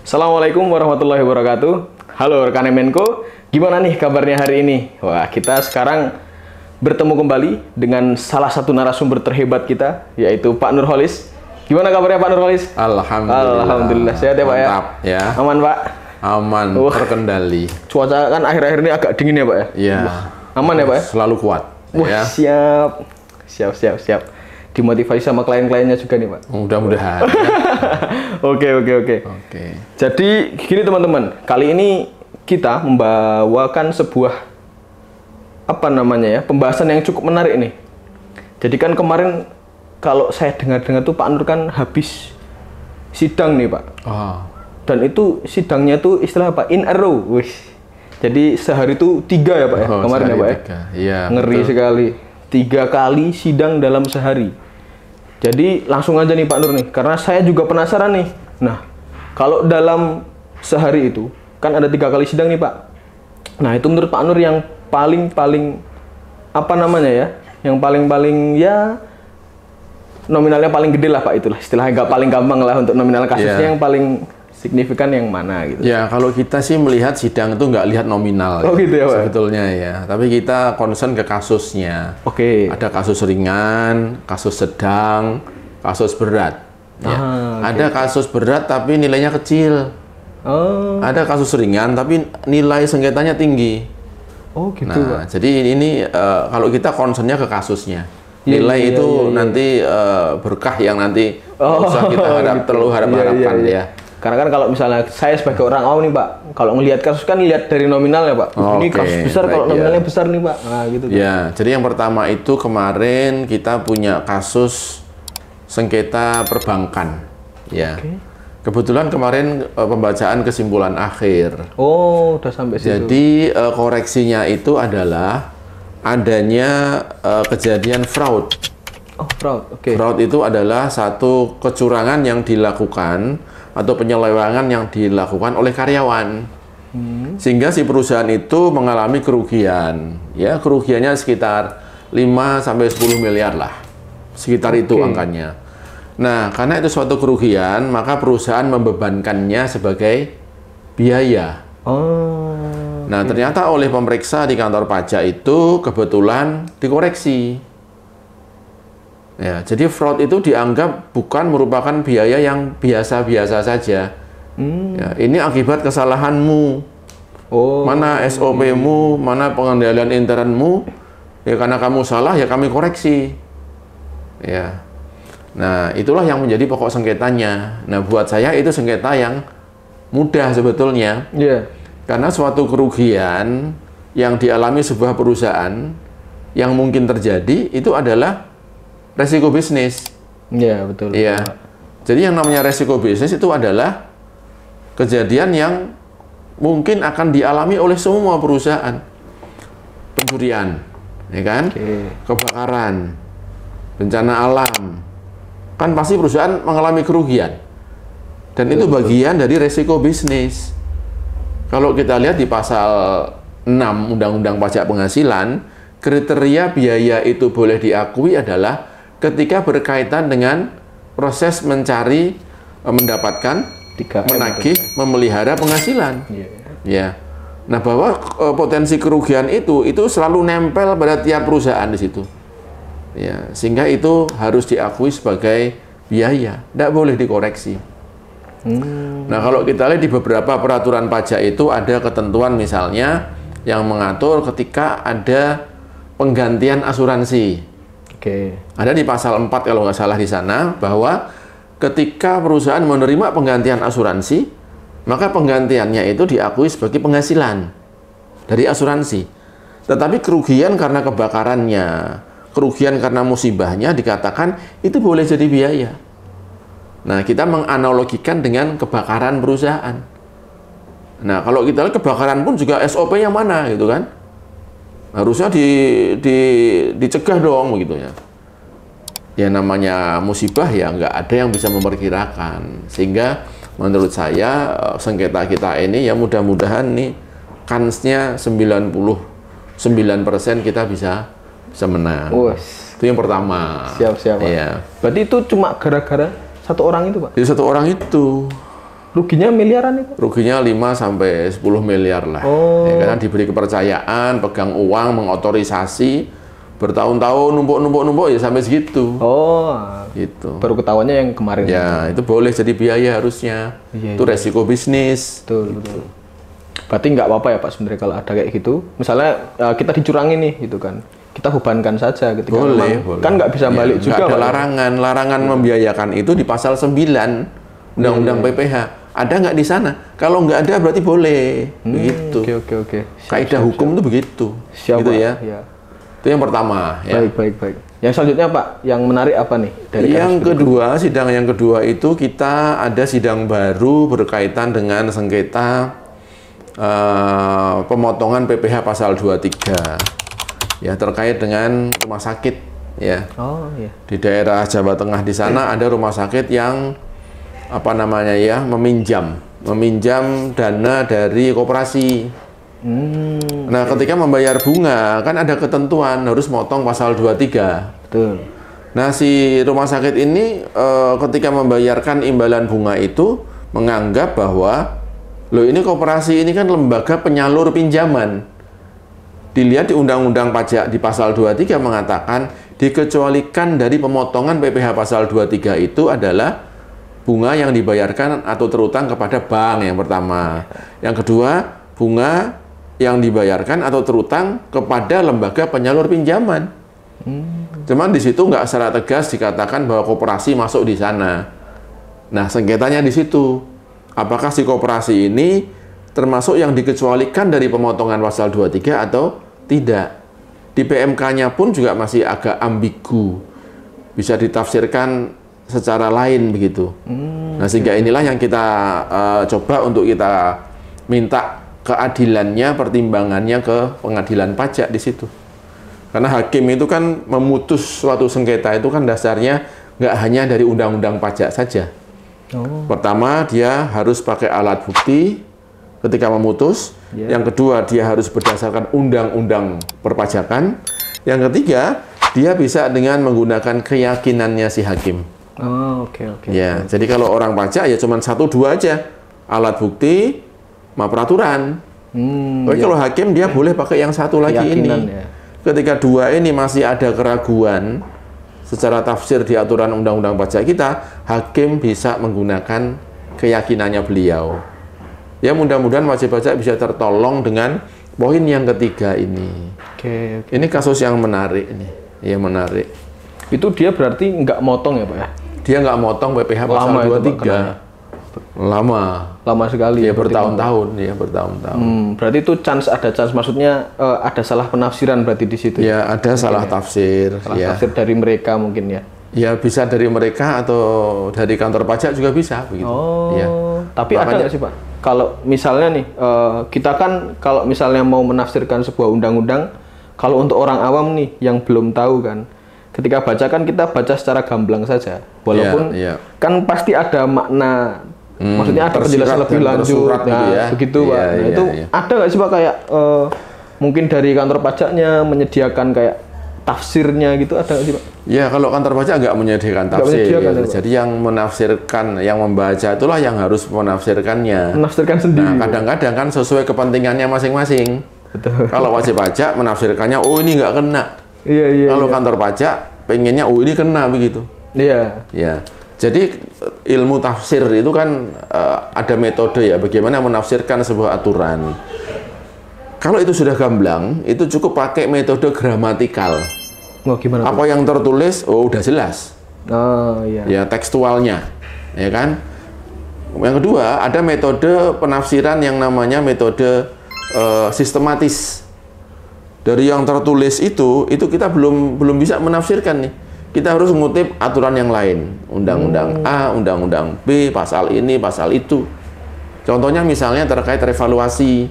Assalamualaikum warahmatullahi wabarakatuh. Halo rekan Menko, gimana nih kabarnya hari ini? Wah, kita sekarang bertemu kembali dengan salah satu narasumber terhebat kita, yaitu Pak Nurholis. Gimana kabarnya Pak Nurholis? Alhamdulillah. Sehat ya Pak ya? Mantap, ya. Aman Pak? Aman, terkendali. Cuaca kan akhir-akhir ini agak dingin ya Pak ya? Iya. Aman ya Pak ya? Selalu kuat. Wah, Ya. siap. Dimotivasi sama klien-kliennya juga nih Pak. Mudah-mudahan. Oke. Oke. Jadi gini teman-teman, kali ini kita membawakan sebuah pembahasan yang cukup menarik nih. Jadi kan kemarin kalau saya dengar-dengar tuh Pak Nur kan habis sidang nih Pak. Oh. Dan itu sidangnya tuh istilah apa? In a row. Wih. Jadi sehari itu 3 ya Pak ya? Kemarin ya Pak ya? Iya. Ngeri betul. sekali. 3 kali sidang dalam sehari. Jadi langsung aja nih Pak Nur nih, karena saya juga penasaran nih. Nah, kalau dalam sehari itu kan ada 3 kali sidang nih Pak. Nah, itu menurut Pak Nur yang paling yang paling ya nominalnya paling gede lah Pak, itulah istilahnya, nggak paling gampang lah untuk nominal kasusnya. Yang paling signifikan yang mana gitu. Ya, kalau kita sih melihat sidang itu nggak lihat nominal. Oh gitu ya Pak? Sebetulnya ya. Tapi kita concern ke kasusnya. Oke. Ada kasus ringan, kasus sedang, kasus berat. Ya. Ada kasus berat tapi nilainya kecil. Oh. Ada kasus ringan tapi nilai sengketanya tinggi. Oh gitu. Nah, jadi ini kalau kita concernnya ke kasusnya. Iya, Nilai iya, itu iya. nanti berkah yang nanti nggak usah kita terlalu harapkan Iya. ya. Karena kan kalau misalnya saya sebagai orang awam nih Pak, kalau ngelihat kasus kan lihat dari nominal ya Pak. Ini Oke, kasus besar, kalau baik, nominalnya ya. besar nih Pak. Nah gitu. Ya, jadi yang pertama itu kemarin kita punya kasus sengketa perbankan. Ya. Oke. Kebetulan kemarin pembacaan kesimpulan akhir. Oh, udah sampai situ. Jadi koreksinya itu adalah adanya kejadian fraud. Oh, fraud. Oke. Fraud itu adalah satu kecurangan yang dilakukan atau penyelewengan yang dilakukan oleh karyawan. Sehingga si perusahaan itu mengalami kerugian. Ya, kerugiannya sekitar 5 sampai 10 miliar lah. Sekitar itu angkanya. Nah, karena itu suatu kerugian, maka perusahaan membebankannya sebagai biaya. Oh. Nah, ternyata oleh pemeriksa di kantor pajak itu kebetulan dikoreksi. Ya, jadi fraud itu dianggap bukan merupakan biaya yang biasa-biasa saja. Ya, ini akibat kesalahanmu. Oh. Mana SOP-mu, mana pengendalian internmu. Ya, karena kamu salah, ya kami koreksi. Ya. Nah, itulah yang menjadi pokok sengketanya. Nah, buat saya itu sengketa yang mudah sebetulnya. Iya. Karena suatu kerugian yang dialami sebuah perusahaan yang mungkin terjadi itu adalah resiko bisnis. Iya, betul. Iya. Jadi yang namanya resiko bisnis itu adalah kejadian yang mungkin akan dialami oleh semua perusahaan. Pencurian, ya kan? Oke. Kebakaran, bencana alam. Kan pasti perusahaan mengalami kerugian. Dan itu bagian dari resiko bisnis. Kalau kita lihat di pasal 6 Undang-Undang Pajak Penghasilan, kriteria biaya itu boleh diakui adalah ketika berkaitan dengan proses mencari, mendapatkan, 3M menagih, memelihara penghasilan. Iya. Ya. Nah, bahwa potensi kerugian itu selalu nempel pada tiap perusahaan di situ. Ya, sehingga itu harus diakui sebagai biaya, tidak boleh dikoreksi. Nah, kalau kita lihat di beberapa peraturan pajak itu ada ketentuan misalnya yang mengatur ketika ada penggantian asuransi. Oke. Ada di pasal 4 kalau nggak salah di sana, bahwa ketika perusahaan menerima penggantian asuransi, maka penggantiannya itu diakui sebagai penghasilan dari asuransi. Tetapi kerugian karena kebakarannya, kerugian karena musibahnya dikatakan itu boleh jadi biaya. Nah, kita menganalogikan dengan kebakaran perusahaan. Nah, kalau kita lihat kebakaran pun juga SOP-nya mana gitu kan? Harusnya dicegah dong gitu ya. Ya namanya musibah ya nggak ada yang bisa memperkirakan. Sehingga menurut saya sengketa kita ini ya mudah-mudahan nih kansnya 99% kita bisa menang. Itu yang pertama. Siap. Iya. Berarti itu cuma gara-gara satu orang itu, Pak? Jadi satu orang itu. ruginya miliaran itu? Ruginya 5 sampai 10 miliar lah. Oh. Ya, karena diberi kepercayaan, pegang uang, mengotorisasi, bertahun-tahun numpuk ya sampai segitu. Oh, Gitu. baru ketahuannya yang kemarin. Ya, itu boleh jadi biaya harusnya. Iya, Itu resiko bisnis. Betul. Berarti nggak apa-apa ya Pak sebenarnya kalau ada kayak gitu. Misalnya kita dicurangi nih gitu kan. Kita bebankan saja ketika Boleh. kan nggak bisa balik Nggak juga. ada Pak. larangan membiayakan itu di pasal 9 Undang-Undang PPH. Ada nggak di sana? Kalau nggak ada berarti boleh. Begitu. Oke. Kaidah hukum itu begitu. Siap, gitu Pak. ya. Iya. Itu yang pertama. Ya. Baik. Yang selanjutnya Pak, yang menarik apa nih dari Yang kasus kedua, sidang yang kedua itu kita ada sidang baru berkaitan dengan sengketa pemotongan PPh pasal 23. Ya, terkait dengan rumah sakit ya. Oh iya. Di daerah Jawa Tengah di sana ada rumah sakit yang meminjam dana dari koperasi. Nah, ketika membayar bunga kan ada ketentuan harus motong pasal 23. Betul. Nah, si rumah sakit ini ketika membayarkan imbalan bunga itu menganggap bahwa loh ini koperasi ini kan lembaga penyalur pinjaman. Dilihat di Undang-Undang Pajak di pasal 23 mengatakan dikecualikan dari pemotongan PPh pasal 23 itu adalah bunga yang dibayarkan atau terutang kepada bank yang pertama. Yang kedua, bunga yang dibayarkan atau terutang kepada lembaga penyalur pinjaman. Cuman di situ nggak secara tegas dikatakan bahwa koperasi masuk di sana. Nah, sengketanya di situ. Apakah si koperasi ini termasuk yang dikecualikan dari pemotongan pasal 23 atau tidak? Di PMK-nya pun juga masih agak ambigu. Bisa ditafsirkan secara lain begitu. Nah, sehingga inilah yang kita coba untuk kita minta keadilannya, pertimbangannya ke pengadilan pajak di situ. Karena hakim itu kan memutus suatu sengketa itu kan dasarnya nggak hanya dari undang-undang pajak saja. Pertama, dia harus pakai alat bukti ketika memutus. Yang kedua, dia harus berdasarkan undang-undang perpajakan. Yang ketiga, dia bisa dengan menggunakan keyakinannya si hakim. Oke. Ya, jadi kalau orang pajak ya cuma 1-2 aja. Alat bukti, sama peraturan. Tapi kalau hakim dia boleh pakai yang satu lagi ini. Ya. Ketika dua ini masih ada keraguan secara tafsir di aturan undang-undang pajak kita, hakim bisa menggunakan keyakinannya beliau. Ya, mudah-mudahan wajib pajak bisa tertolong dengan poin yang ketiga ini. Oke. Ini kasus yang menarik ini. Ya, menarik. Itu dia berarti nggak motong ya Pak ya? Dia nggak motong PPh pasal 23. Lama sekali ya, ya, bertahun-tahun ya, bertahun-tahun. Berarti itu ada chance, maksudnya ada salah penafsiran berarti di situ. Ya, ada salah tafsir. Salah tafsir dari mereka mungkin ya. Ya, bisa dari mereka atau dari kantor pajak juga bisa begitu. Ya. Tapi ada nggak sih Pak? Kalau misalnya nih kita kan kalau misalnya mau menafsirkan sebuah undang-undang, kalau untuk orang awam nih yang belum tahu kan, ketika baca kan kita baca secara gamblang saja. Walaupun kan pasti ada makna. Maksudnya ada penjelasan lebih lanjut, begitu Pak. Nah, itu ada nggak sih Pak kayak mungkin dari kantor pajaknya menyediakan kayak tafsirnya gitu, ada nggak sih Pak? Ya, kalau kantor pajak nggak menyediakan tafsir. Jadi yang menafsirkan, yang membaca itulah yang harus menafsirkannya. Menafsirkan sendiri. Nah, kadang-kadang kan sesuai kepentingannya masing-masing. Betul. Kalau wajib pajak menafsirkannya, oh ini nggak kena. Iya. Kalau kantor pajak pengennya, oh ini kena begitu. Iya. Ya. Jadi ilmu tafsir itu kan ada metode ya, bagaimana menafsirkan sebuah aturan. Kalau itu sudah gamblang, itu cukup pakai metode gramatikal. Gimana? Apa yang tertulis, oh udah jelas. Iya. Ya, tekstualnya, ya kan. Yang kedua, ada metode penafsiran yang namanya metode sistematis. Dari yang tertulis itu kita belum bisa menafsirkan nih. Kita harus mengutip aturan yang lain, undang-undang A, undang-undang B, pasal ini, pasal itu. Contohnya misalnya terkait revaluasi.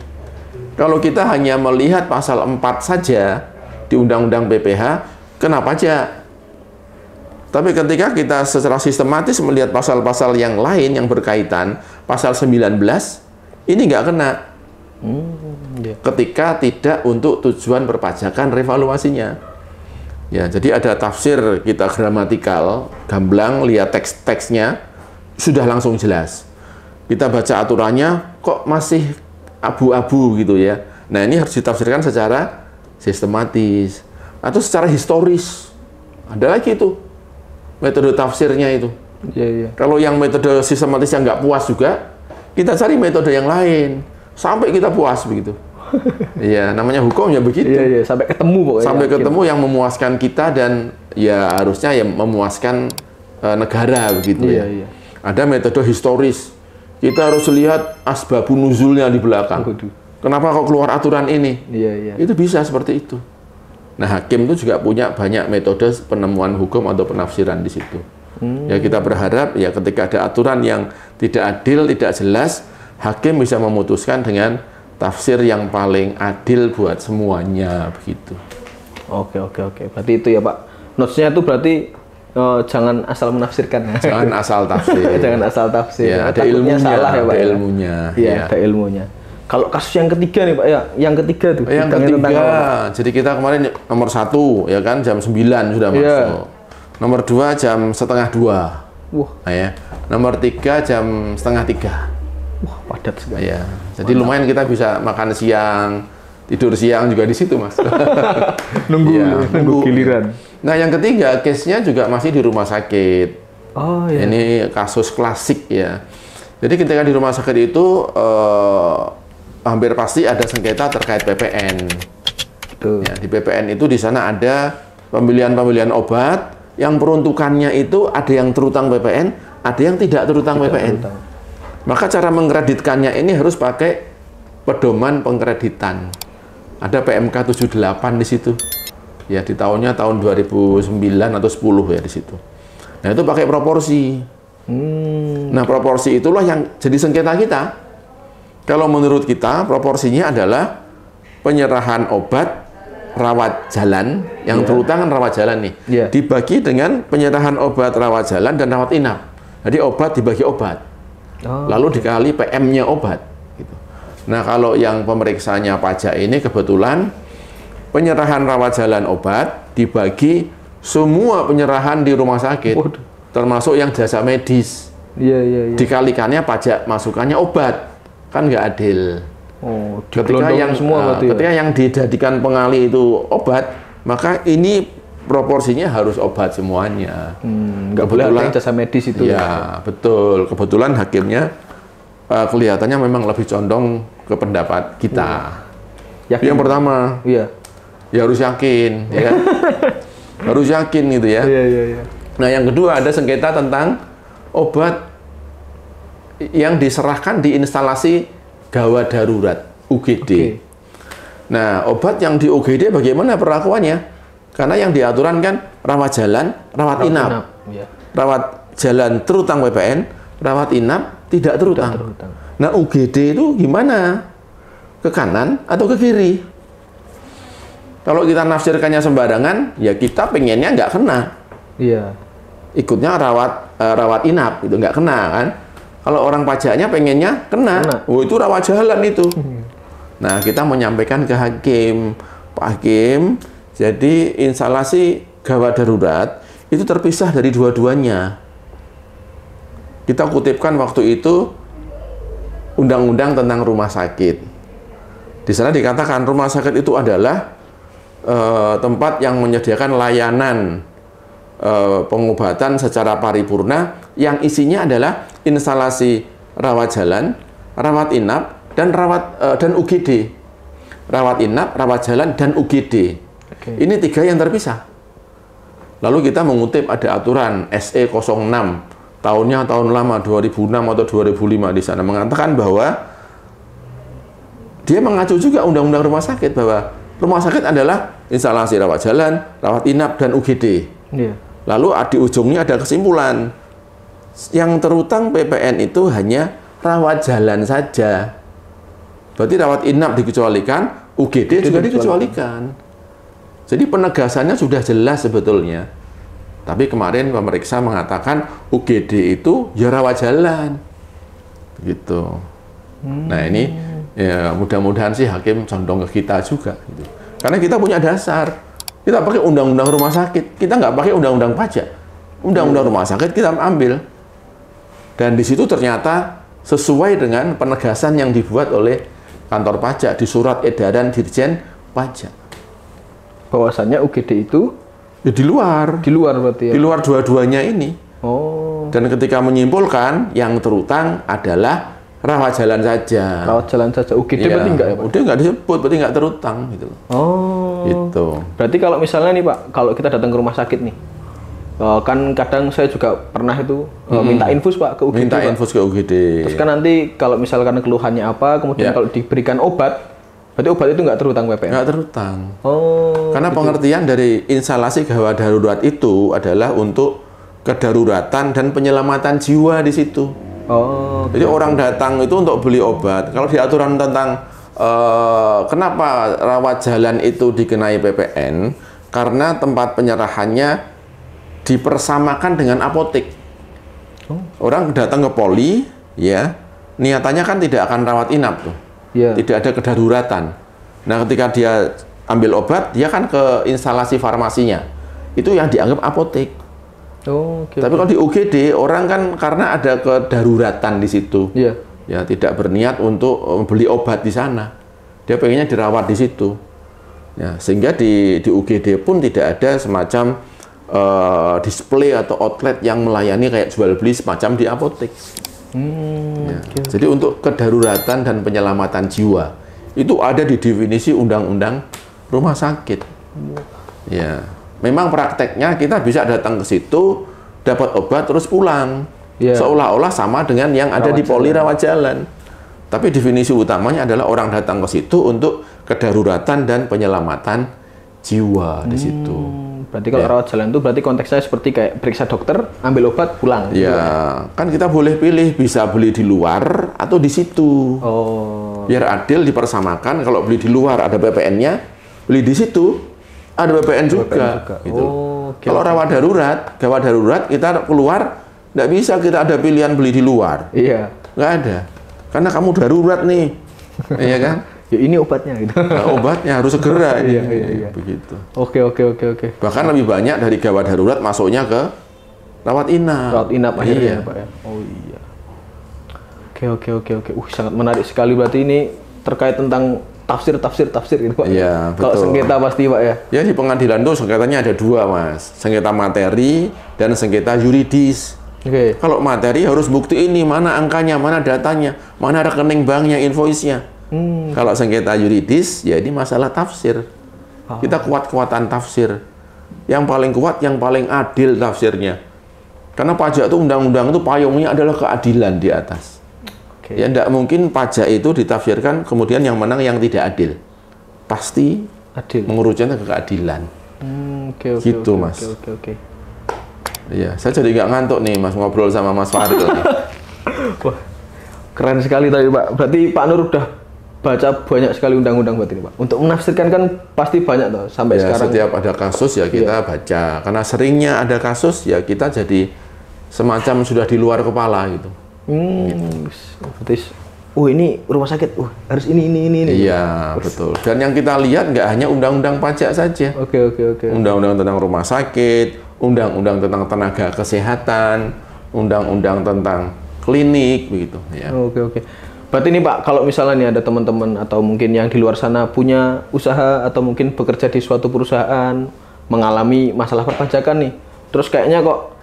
Kalau kita hanya melihat pasal 4 saja di undang-undang PPh, kena pajak. Tapi ketika kita secara sistematis melihat pasal-pasal yang lain yang berkaitan, pasal 19, ini nggak kena. Ketika tidak untuk tujuan perpajakan revaluasinya. Ya, jadi ada tafsir kita gramatikal, gamblang, lihat teks-teksnya, sudah langsung jelas. kita baca aturannya kok masih abu-abu gitu ya. Nah, ini harus ditafsirkan secara sistematis atau secara historis. Ada lagi itu metode tafsirnya itu. Iya, iya. Kalau yang metode sistematis yang nggak puas juga, kita cari metode yang lain sampai kita puas begitu. Iya, namanya hukum ya begitu. Iya, iya, sampai ketemu pokoknya. Sampai ketemu yang memuaskan kita dan ya harusnya ya memuaskan negara begitu Iya, ya. iya. Ada metode historis. Kita harus lihat asbabun nuzulnya di belakang. Waduh. Kenapa kok keluar aturan ini? Iya, iya. Itu bisa seperti itu. Nah, hakim itu juga punya banyak metode penemuan hukum atau penafsiran di situ. Ya, kita berharap ya ketika ada aturan yang tidak adil, tidak jelas, hakim bisa memutuskan dengan tafsir yang paling adil buat semuanya begitu. Oke, oke, oke. Berarti itu ya, Pak. Notes-nya itu berarti jangan asal menafsirkan. Jangan asal tafsir. Jangan asal tafsir. Ya, ada Takutnya ilmunya, salah ya, Pak. ada ya? ilmunya. Iya, Ya. ada ilmunya. Kalau kasus yang ketiga nih, Pak, ya. Yang ketiga tuh. Yang sidangnya tentang ketiga, apa, Pak? jadi kita kemarin nomor 1 ya kan jam 9 sudah Iya. masuk. Nomor 2 jam setengah 2. Wah, Nah, ya. Nomor 3 jam setengah 3. wah, padat sekali. Ya. Jadi lumayan kita bisa makan siang, tidur siang juga di situ, Mas. Nunggu, Iya, nunggu giliran. Nah, yang ketiga case-nya juga masih di rumah sakit. Oh, iya. Ini kasus klasik ya. Jadi ketika di rumah sakit itu hampir pasti ada sengketa terkait PPN. Tuh. Ya, di PPN itu di sana ada pembelian obat yang peruntukannya itu ada yang terutang PPN, ada yang tidak terutang PPN. terutang. Maka cara mengkreditkannya ini harus pakai pedoman pengkreditan. Ada PMK 78 di situ. Ya, di tahun 2009 atau 10 ya di situ. Nah, itu pakai proporsi. Nah, proporsi itulah yang jadi sengketa kita. Kalau menurut kita, proporsinya adalah penyerahan obat rawat jalan, yang terutang kan rawat jalan nih, Iya. dibagi dengan penyerahan obat rawat jalan dan rawat inap. Jadi obat dibagi obat, Oh, lalu dikali PM-nya obat. Gitu. Nah, kalau yang pemeriksanya pajak ini kebetulan penyerahan rawat jalan obat dibagi semua penyerahan di rumah sakit, Waduh. termasuk yang jasa medis. iya, iya, iya. Dikalikannya pajak masukannya obat, kan nggak adil. Oh, Ketika yang berarti ya? ketika yang dijadikan pengali itu obat, maka ini proporsinya harus obat semuanya. Nggak boleh ada yang jasa medis itu. Ya, betul. Kebetulan hakimnya kelihatannya memang lebih condong ke pendapat kita. Yakin? Yang pertama, Iya. ya harus yakin, ya kan? Harus yakin gitu ya. Iya, iya, iya. Nah, yang kedua ada sengketa tentang obat yang diserahkan di instalasi gawat darurat UGD. Oke. Nah, obat yang di UGD bagaimana perlakuannya? Karena yang diaturan kan rawat jalan, rawat inap. Iya. Rawat jalan terutang PPN, rawat inap tidak terutang. terutang. Nah, UGD itu gimana? Ke kanan atau ke kiri? Kalau kita nafsirkannya sembarangan, ya kita pengennya nggak kena. Iya. Ikutnya rawat inap, itu nggak kena kan? Kalau orang pajaknya pengennya kena. Oh, itu rawat jalan itu. Nah, kita menyampaikan ke hakim, Pak Hakim, jadi instalasi gawat darurat itu terpisah dari dua-duanya. Kita kutipkan waktu itu undang-undang tentang rumah sakit. Di sana dikatakan rumah sakit itu adalah tempat yang menyediakan layanan pengobatan secara paripurna yang isinya adalah instalasi rawat jalan, rawat inap, dan dan UGD. Rawat inap, rawat jalan, dan UGD. Oke. Ini 3 yang terpisah. Lalu kita mengutip ada aturan SE 06 tahun lama 2006 atau 2005 di sana mengatakan bahwa dia mengacu juga undang-undang rumah sakit bahwa rumah sakit adalah instalasi rawat jalan, rawat inap, dan UGD. Iya. Lalu di ujungnya ada kesimpulan, yang terutang PPN itu hanya rawat jalan saja. Berarti rawat inap dikecualikan, UGD juga dikecualikan. Jadi penegasannya sudah jelas sebetulnya. Tapi kemarin pemeriksa mengatakan UGD itu ya rawat jalan. Gitu. Nah, ini ya mudah-mudahan sih hakim condong ke kita juga. Gitu. Karena kita punya dasar. Kita pakai undang-undang rumah sakit. Kita nggak pakai undang-undang pajak. Undang-undang rumah sakit kita ambil. Dan di situ ternyata sesuai dengan penegasan yang dibuat oleh kantor pajak di surat edaran Dirjen Pajak. Bahwasannya UGD itu Ya, di luar berarti ya. di luar dua-duanya ini. Oh, Dan ketika menyimpulkan yang terutang adalah rawat jalan saja. rawat jalan saja. UGD berarti enggak ya, Pak? Udah nggak disebut, berarti nggak terutang gitu. Oh. Gitu. Berarti kalau misalnya nih Pak, kalau kita datang ke rumah sakit nih, kan kadang saya juga pernah itu minta infus Pak ke UGD. Minta Pak. infus ke UGD. Terus kan nanti kalau misalkan keluhannya apa, kemudian Ya. kalau diberikan obat, berarti obat itu nggak terutang PPN? Nggak terutang. Oh. Karena pengertian dari instalasi gawat darurat itu adalah untuk kedaruratan dan penyelamatan jiwa di situ. Oh. Jadi orang datang itu untuk beli obat. Kalau di aturan tentang kenapa rawat jalan itu dikenai PPN, karena tempat penyerahannya dipersamakan dengan apotek. Orang datang ke poli, ya, niatannya kan tidak akan rawat inap tuh. Iya. Tidak ada kedaruratan. Nah, ketika dia ambil obat, dia kan ke instalasi farmasinya. Itu yang dianggap apotek. Oh, oke. Tapi kalau di UGD, orang kan karena ada kedaruratan di situ. Iya. Ya, tidak berniat untuk beli obat di sana. Dia pengennya dirawat di situ. Ya, sehingga di UGD pun tidak ada semacam display atau outlet yang melayani kayak jual beli semacam di apotek. Ya. Jadi untuk kedaruratan dan penyelamatan jiwa itu ada di definisi undang-undang rumah sakit. Ya, memang prakteknya kita bisa datang ke situ, dapat obat terus pulang, seolah-olah sama dengan yang ada di poli rawat jalan. Tapi definisi utamanya adalah orang datang ke situ untuk kedaruratan dan penyelamatan jiwa di situ. Berarti kalau rawat jalan itu berarti konteksnya seperti kayak periksa dokter, ambil obat, pulang. Ya, kan kita boleh pilih bisa beli di luar atau di situ. Oh. Biar adil dipersamakan. Kalau beli di luar ada PPN-nya, beli di situ ada PPN juga. Gitu. Oh, Kalau rawat darurat, gawat darurat kita keluar nggak bisa kita ada pilihan beli di luar. Iya. Nggak ada. Karena kamu darurat nih, iya kan? Ya ini obatnya gitu. Nah, obatnya harus segera ini. Iya. Begitu. Oke. Bahkan lebih banyak dari gawat darurat masuknya ke rawat inap. Rawat inap akhirnya Iya. Pak ya. Oh iya. Oke. Sangat menarik sekali berarti ini terkait tentang tafsir gitu Pak. Iya, Kalau betul. sengketa pasti Pak ya. Ya di pengadilan tuh sengketanya ada dua Mas. Sengketa materi dan sengketa yuridis. Oke. Kalau materi harus bukti ini, mana angkanya, mana datanya, mana rekening banknya, invoice-nya. Kalau sengketa yuridis, ya ini masalah tafsir. Kita kuat-kuatan tafsir. Yang paling kuat, yang paling adil tafsirnya. Karena pajak itu undang-undang itu payungnya adalah keadilan di atas. Oke. Ya tidak mungkin pajak itu ditafsirkan kemudian yang menang yang tidak adil. Pasti Adil. mengerucutnya ke keadilan. Oke. Gitu, Mas. Oke. Iya, saya jadi nggak ngantuk nih Mas ngobrol sama Mas Farid. Wah, keren sekali tadi Pak. Berarti Pak Nur udah baca banyak sekali undang-undang berarti Pak. Untuk menafsirkan kan pasti banyak tuh sampai Ya, sekarang. setiap ada kasus ya kita baca. Karena seringnya ada kasus ya kita jadi semacam sudah di luar kepala gitu. Berarti, ini rumah sakit. Harus ini. Iya, betul. Dan yang kita lihat nggak hanya undang-undang pajak saja. Oke. Undang-undang tentang rumah sakit, undang-undang tentang tenaga kesehatan, undang-undang tentang klinik begitu ya. Oke. Berarti ini Pak, kalau misalnya nih ada teman-teman atau mungkin yang di luar sana punya usaha atau mungkin bekerja di suatu perusahaan mengalami masalah perpajakan nih, terus kayaknya kok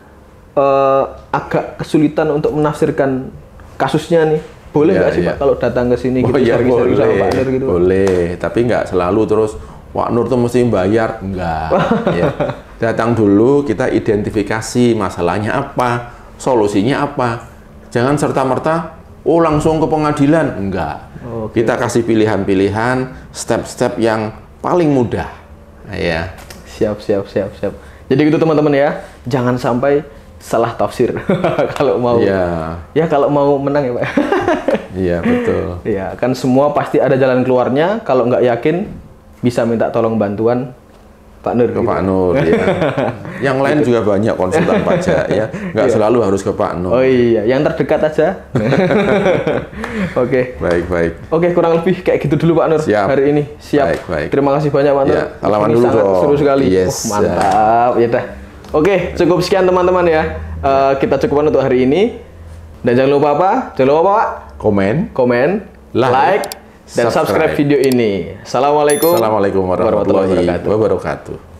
agak kesulitan untuk menafsirkan kasusnya nih, boleh nggak sih Pak kalau datang ke sini gitu sharing-sharing sama Pak Nur gitu? Boleh, tapi nggak selalu terus Pak Nur tuh mesti bayar, enggak. Ya. Datang dulu kita identifikasi masalahnya apa, solusinya apa. Jangan serta-merta langsung ke pengadilan, enggak. Kita kasih pilihan-pilihan, step-step yang paling mudah. Ya. Siap. Jadi gitu teman-teman ya, jangan sampai salah tafsir kalau mau. Ya kalau mau menang ya Pak. Iya betul. Ya kan semua pasti ada jalan keluarnya. Kalau nggak yakin bisa minta tolong bantuan Pak Nur. Ke Pak Nur ya. Yang lain juga banyak konsultan pajak ya. Nggak selalu harus ke Pak Nur. Oh iya, yang terdekat aja. Oke. Baik. Oke, kurang lebih kayak gitu dulu Pak Nur. Siap. Hari ini. Siap. Baik. Terima kasih banyak Pak Nur. Ya, salaman ini dulu sangat dong. seru sekali. Yes. Mantap. Ya dah. Oke, cukup sekian teman-teman ya. Kita cukupkan untuk hari ini. Dan jangan lupa apa? Jangan lupa apa, Pak? Komen, like, dan subscribe video ini. Assalamualaikum Assalamualaikum warahmatullahi wabarakatuh.